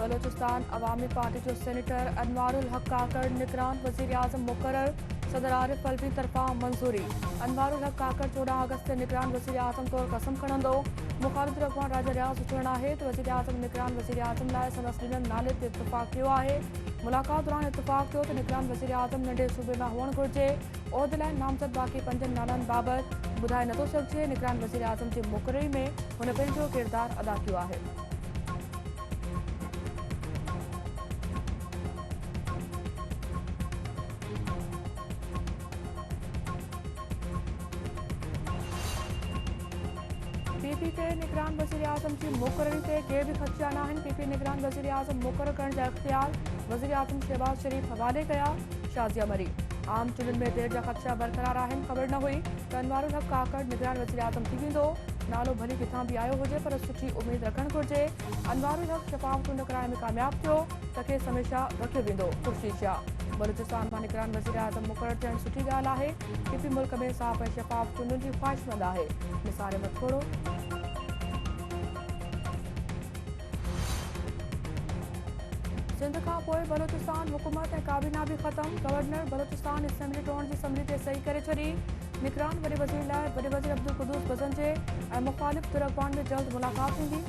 बलोचिस्तान अवामी party जो senator Anwarul हक काकड़ निगरान वज़ीर आज़म मुकर्रर सदर आरिफ अलवी तरफ़ां मंजूरी। अनवारुल हक काकड़ 14 अगस्त ते निगरान वज़ीर आज़म तौर कसम खणंदो। मुखालिफ़ तरफ़ां राजा रियाज़ चवणु आहे त वज़ीर आज़म निगरान वज़ीर आज़म लाइ संदसि ॾिनल नाले ते इत्तिफ़ाक़ कयो आहे। मुलाक़ात दौरान इत्तिफ़ाक़ थियो त निगरान वज़ीर आज़म नंढे सूबे मां हुअणु घुरिजे। उहिदे लाइ नामज़द बाक़ी 5 नालनि बाबति ॿुधाए नथो सघिजे। निगरान वज़ीर आज़म जी मुक़ररी में हुन पंहिंजो किरदारु अदा कयो आहे। पीपी के निगरान वज़ीर आज़म की मुक़ररी ते के भी ख़दशा नाहिनि। पीपी निगरान वज़ीर आज़म मुक़रर करण जा इख्तियार वज़ीर आज़म शहबाज शरीफ हवाले कया। शाज़िया मरी आम चुननि में देर जा ख़दशा बरक़रार आहिनि। ख़बर न हुई त अनवारुल हक काकड़ निगरान वज़ीर आज़म थी वेंदो। नालो भली किथां बि आयो हुजे पर सुठी उम्मीद रखणु घुरिजे। अनवारुल हक शफ़ाफ़त न कराइण में कामयाब थियो त खेसि हमेशह रखियो वेंदो। ख़ुर्शीद शाह बलूचिस्तान मां निगरान वज़ीर आज़म मुक़रर थियणु सुठी ॻाल्हि आहे। पीपी मुल्क में साफ़ ऐं शफ़ाफ़ चूंडुनि जी ख़्वाहिशमंद आहे। निसार अहमद थोरो सिंध खां पोइ बलूचिस्तान हुकूमत ऐं काबीना बि ख़तम। गवर्नर बलूचिस्तान असेंबली टोड़ण जी असम्बली ते सही करे छॾी। निगरान वॾे वज़ीर लाइ वॾे वज़ीर अब्दुल क़ुद्दूस बज़ंजे ऐं मुख़ालिफ़ फिर अॻवान में जल्द मुलाक़ात थींदी।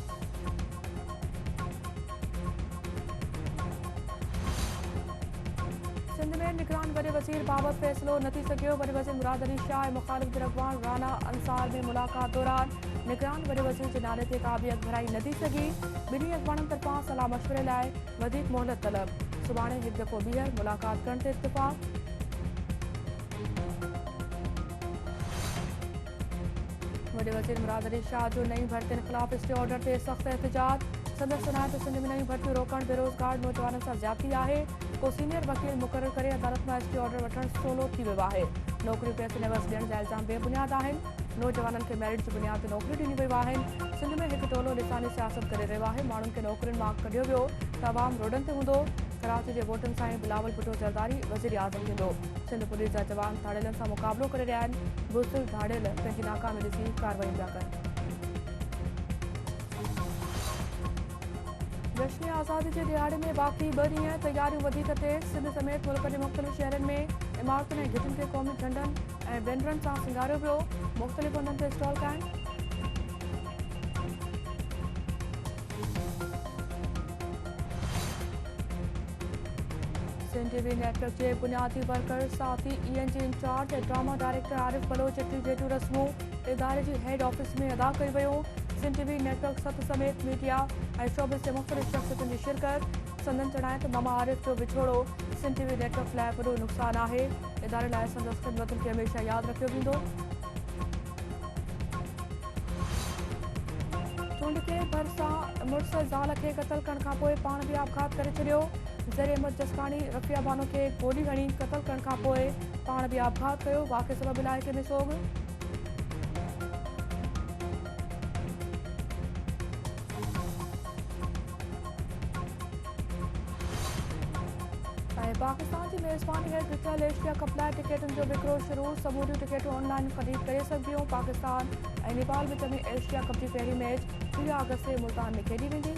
सिंध में निगरान वॾे वज़ीर बाबति फ़ैसिलो न थी सघियो। वॾे वज़ीर मुराद अली शाह ऐं मुख़ालिफ़ फिर अॻवान राना अंसार में मुलाक़ात दौरान निगरान वॾे वज़ीर जे नाले ते का बि अॻभराई न थी सघी। ॿिन्ही अॻवाननि तरफ़ां सलाह मशवरे लाइ वधीक मोहलत तलब। सुभाणे हिकु दफ़ो ॿीहर मुलाक़ात करण ते इत्तिफ़ाक़। वॾे वज़ीर मुराद अली शाह जो नई भर्तियुनि ख़िलाफ़ स्टे ऑर्डर ते सख़्त एहतिजाज। संदसि सनायत सिंध में नयूं भर्तियूं रोकणु बेरोज़गार नौजवाननि सां ज़्यादती आहे। को सीनियर वकील मुक़ररु करे अदालत मां स्टे ऑर्डर वठणु सवलो थी वियो आहे। नौकरियूं पैसे नवस ॾियण जा इल्ज़ाम बेबुनियाद आहिनि। नौजवाननि खे मेरिट जी बुनियाद ते नौकरियूं ॾिनियूं वयूं आहिनि। सिंध में हिकु टोलो लिसानी सियासत करे रहियो आहे। माण्हुनि खे नौकरियुनि मां कढियो वियो त अवाम रोडनि ते हूंदो। कराची जे वोटनि सां ई बिलावल भुट्टो ज़रदारी वज़ीर आज़म थींदो। सिंध पुलिस जा जवान धाड़ेलनि सां मुक़ाबिलो करे रहिया आहिनि। बुज़दिल धाड़ेल पंहिंजी नाकामी ॾिसी कार्रवाई पिया कनि। जश्न आज़ादी जे ॾियारे में बाक़ी 2 ॾींहं तयारियूं वधीक तेज़। सिंध समेत मुल्क जे मुख़्तलिफ़ शहरनि में इमारतुनि ऐं गिटियुनि खे क़ौमी झंडनि ऐं बैनरनि सां सिंगारियो वियो। मुख़्तलिफ़ हंधनि ते स्टॉल काइम। सिंध टीवी नेटवर्क के बुनियादी वर्कर साथी ENG इंचार्ज ऐं ड्रामा डायरेक्टर आरिफ बलोच जेठियूं रस्मूं इदारे जी हेड ऑफिस में अदा कई वियूं। सिंध टीवी नेटवर्क सत समेत मीडिया ऐं शोबिस जे मुख़्तलिफ़ शख़्सियतुनि जी शिरकत। संदन चढ़ाए त मामा आरिफ जो विछोड़ो सिंध टीवी नेटवर्क लाइ वॾो नुक़सानु आहे। इदारे लाइ संदसि ख़िदमतुनि खे हमेशह यादि रखियो वेंदो। चूंड के भरिसां मुड़ुस ज़ाल खे क़तल करण खां पोइ पाण बि आपघात करे छॾियो। ज़र अहमद जसकानी रफ़िया बानो खे गोली हणी क़तल करण खां पोइ पाण बि आपघात कयो। वाक़िए सबबु इलाइक़े में सोग। पाकिस्तान की मेज़बानी हेठि थियल एशिया कप लाइ टिकटुनि जो विकिरो शुरू। समूरियूं टिकटूं ऑनलाइन ख़रीद करे सघिबियूं। पाकिस्तान ऐं नेपाल विच में एशिया कप जी पहिरीं मैच 3 अगस्त ते मुल्तान में खेॾी वेंदी।